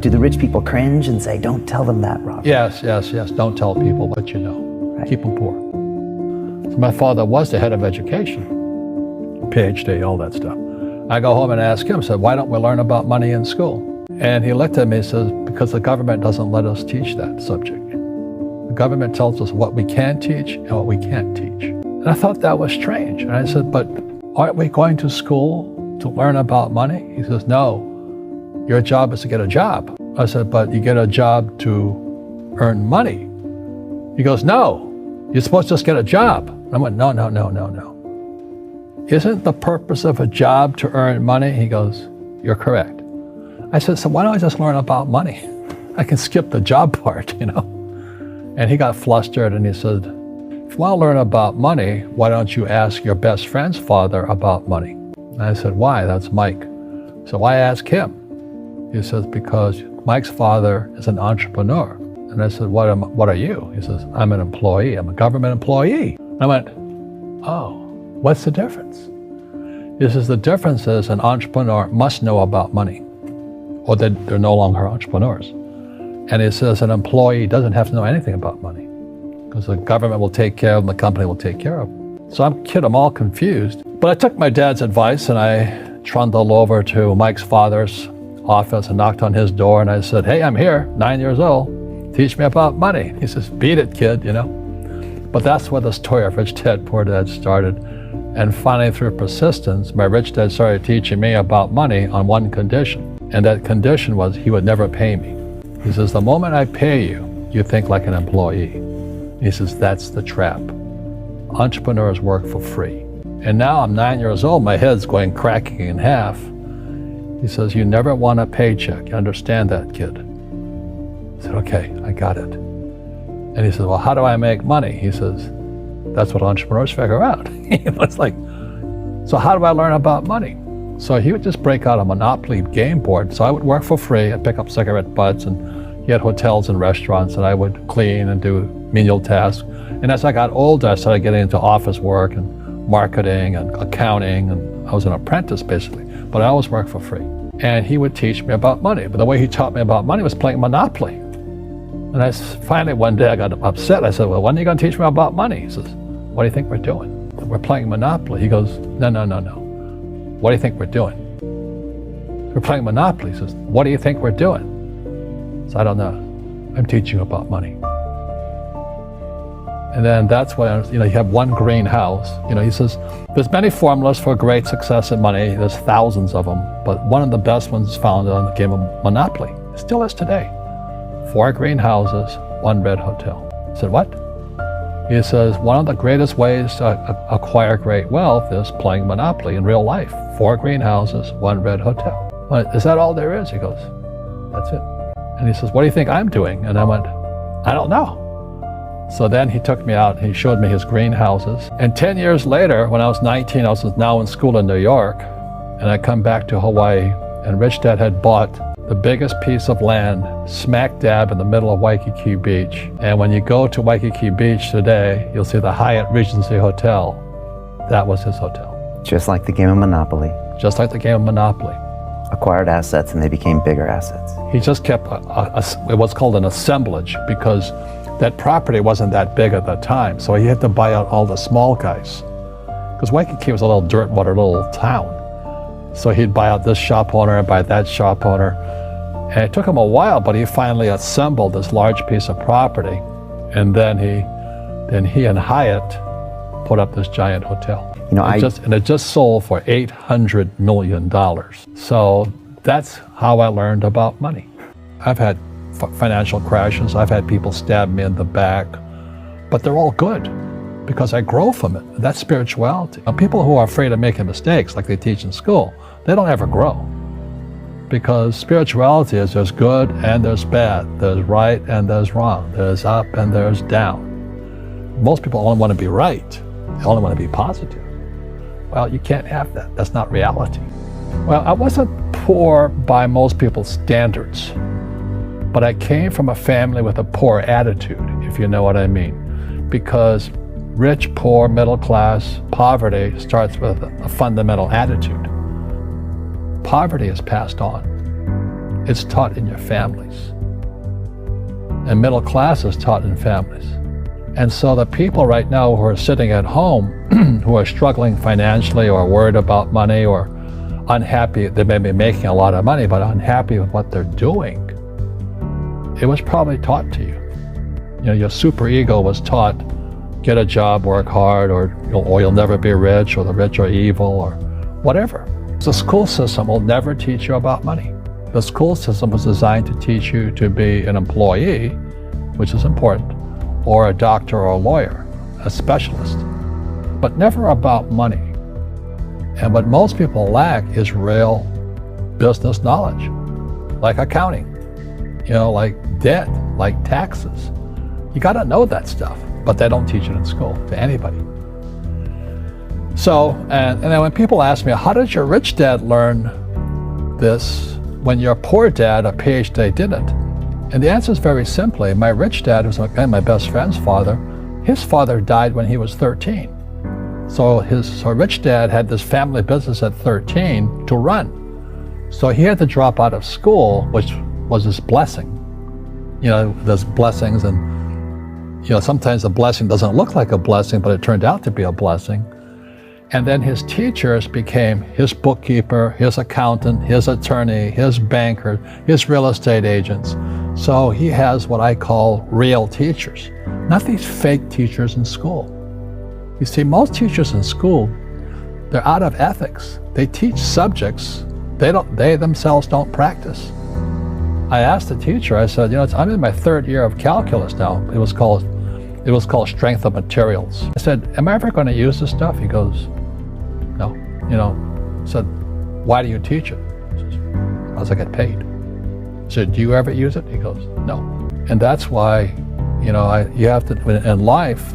Do the rich people cringe and say, don't tell them that, Robert? Yes. Don't tell people what you know. Right. Keep them poor. So my father was the head of education, PhD, all that stuff. I go home and ask him, said, why don't we learn about money in school? And he looked at me and says, because the government doesn't let us teach that subject. The government tells us what we can teach and what we can't teach. And I thought that was strange. And I said, but aren't we going to school to learn about money? He says, no, your job is to get a job. I said, but you get a job to earn money. He goes, no, you're supposed to just get a job. And I went, no. Isn't the purpose of a job to earn money? He goes, you're correct. I said, so why don't I just learn about money? I can skip the job part, you know? And he got flustered and he said, if you want to learn about money, why don't you ask your best friend's father about money? And I said, why? That's Mike. So I asked him. He says, because Mike's father is an entrepreneur. And I said, what are you? He says, I'm an employee. I'm a government employee. I went, oh, what's the difference? He says, the difference is an entrepreneur must know about money, or they're no longer entrepreneurs. And he says an employee doesn't have to know anything about money because the government will take care of them, the company will take care of them. So I'm all confused. But I took my dad's advice and I trundled over to Mike's father's office and knocked on his door and I said, hey, I'm here, 9 years old. Teach me about money. He says, beat it, kid, you know. But that's where the story of Rich Dad, Poor Dad started. And finally, through persistence, my rich dad started teaching me about money on one condition. And that condition was he would never pay me. He says, the moment I pay you, you think like an employee. He says, that's the trap. Entrepreneurs work for free. And now I'm 9 years old, my head's going cracking in half. He says, you never want a paycheck. You understand that, kid? I said, okay, I got it. And he says, well, how do I make money? He says, that's what entrepreneurs figure out. It's like, so how do I learn about money? So he would just break out a Monopoly game board. So I would work for free. I'd pick up cigarette butts, and he had hotels and restaurants, and I would clean and do menial tasks. And as I got older, I started getting into office work and marketing and accounting, and I was an apprentice basically, but I always worked for free. And he would teach me about money, but the way he taught me about money was playing Monopoly. And I finally one day I got upset. I said, well, when are you going to teach me about money? He says, what do you think we're doing? We're playing Monopoly. He goes, no. What do you think we're doing? We're playing Monopoly. He says, what do you think we're doing? So I don't know. I'm teaching you about money. And then that's when, you have one greenhouse. He says, there's many formulas for great success in money. There's thousands of them. But one of the best ones is found on the game of Monopoly. It still is today. 4 greenhouses, 1 red hotel. I said, what? He says, one of the greatest ways to acquire great wealth is playing Monopoly in real life. 4 greenhouses, 1 red hotel. Went, is that all there is? He goes, that's it. And he says, what do you think I'm doing? And I went, I don't know. So then he took me out and he showed me his greenhouses. And 10 years later, when I was 19, I was now in school in New York, and I come back to Hawaii, and Rich Dad had bought the biggest piece of land smack dab in the middle of Waikiki Beach. And when you go to Waikiki Beach today, you'll see the Hyatt Regency Hotel. That was his hotel. Just like the game of Monopoly. Just like the game of Monopoly. Acquired assets and they became bigger assets. He just kept what's called an assemblage, because that property wasn't that big at the time. So he had to buy out all the small guys. Because Waikiki was a little dirt water little town. So he'd buy out this shop owner and buy that shop owner. And it took him a while, but he finally assembled this large piece of property. And then he and Hyatt put up this giant hotel. It just sold for $800 million. So that's how I learned about money. I've had financial crashes. I've had people stab me in the back, but they're all good because I grow from it. That's spirituality. Now, people who are afraid of making mistakes, like they teach in school, they don't ever grow. Because spirituality is there's good and there's bad. There's right and there's wrong. There's up and there's down. Most people only want to be right. They only want to be positive. Well, you can't have that. That's not reality. Well, I wasn't poor by most people's standards, but I came from a family with a poor attitude, if you know what I mean. Because rich, poor, middle class, poverty starts with a fundamental attitude. Poverty is passed on. It's taught in your families. And middle class is taught in families. And so the people right now who are sitting at home, who are struggling financially or worried about money or unhappy, they may be making a lot of money, but unhappy with what they're doing, it was probably taught to you. You know, your super ego was taught, get a job, work hard, or you'll never be rich, or the rich are evil, or whatever. The school system will never teach you about money. The school system was designed to teach you to be an employee, which is important, or a doctor or a lawyer, a specialist, but never about money. And what most people lack is real business knowledge, like accounting, like debt, like taxes. You got to know that stuff, but they don't teach it in school to anybody. So, and then when people ask me, how did your rich dad learn this when your poor dad, a PhD, didn't? And the answer is very simply, my rich dad, who's my best friend's father, his father died when he was 13. So his rich dad had this family business at 13 to run. So he had to drop out of school, which was his blessing. There's blessings, and sometimes a blessing doesn't look like a blessing, but it turned out to be a blessing. And then his teachers became his bookkeeper, his accountant, his attorney, his banker, his real estate agents. So he has what I call real teachers, not these fake teachers in school. You see, most teachers in school, they're out of ethics. They teach subjects they themselves don't practice. I asked the teacher, I said, I'm in my third year of calculus now. It was called strength of materials. I said, am I ever going to use this stuff? He goes, no. I said, why do you teach it? He says, because I get paid. I said, do you ever use it? He goes, no. And that's why, you have to, in life,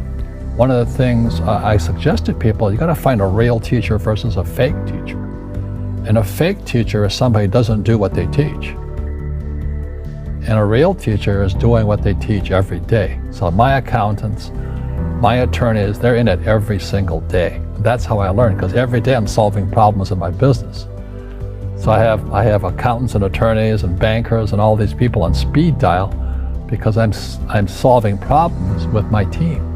one of the things I suggest to people, you got to find a real teacher versus a fake teacher. And a fake teacher is somebody who doesn't do what they teach. And a real teacher is doing what they teach every day. So my accountants, my attorneys, they're in it every single day. That's how I learn, because every day I'm solving problems in my business. So I have accountants and attorneys and bankers and all these people on speed dial because I'm solving problems with my team.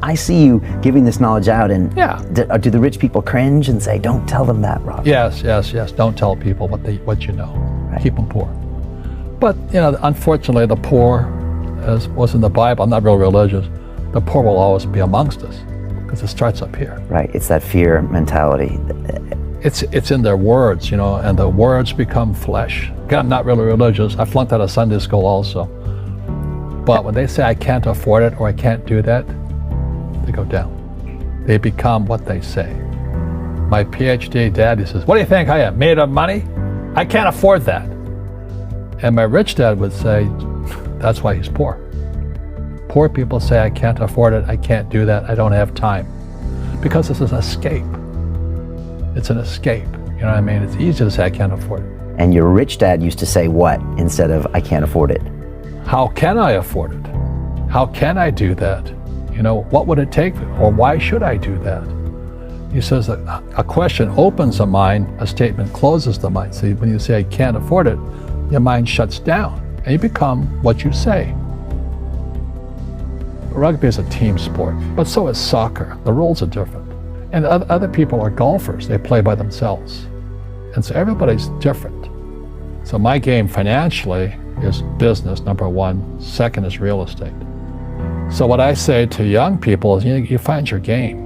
I see you giving this knowledge out, and yeah. Do the rich people cringe and say, don't tell them that, Rob? Yes. Don't tell people what you know. Right. Keep them poor. But, unfortunately, the poor, as was in the Bible, I'm not real religious, the poor will always be amongst us because it starts up here. Right, it's that fear mentality. It's in their words, and the words become flesh. Again, I'm not really religious. I flunked out of Sunday school also. But when they say I can't afford it or I can't do that, they go down. They become what they say. My PhD daddy says, what do you think I am, made of money? I can't afford that. And my rich dad would say, that's why he's poor. Poor people say, I can't afford it, I can't do that, I don't have time. Because this is an escape. It's an escape, you know what I mean? It's easy to say, I can't afford it. And your rich dad used to say what instead of, I can't afford it? How can I afford it? How can I do that? What would it take, or why should I do that? He says that a question opens the mind, a statement closes the mind. So when you say, I can't afford it, your mind shuts down, and you become what you say. Rugby is a team sport, but so is soccer. The rules are different. And other people are golfers. They play by themselves. And so everybody's different. So my game financially is business, number one. Second is real estate. So what I say to young people is, you find your game.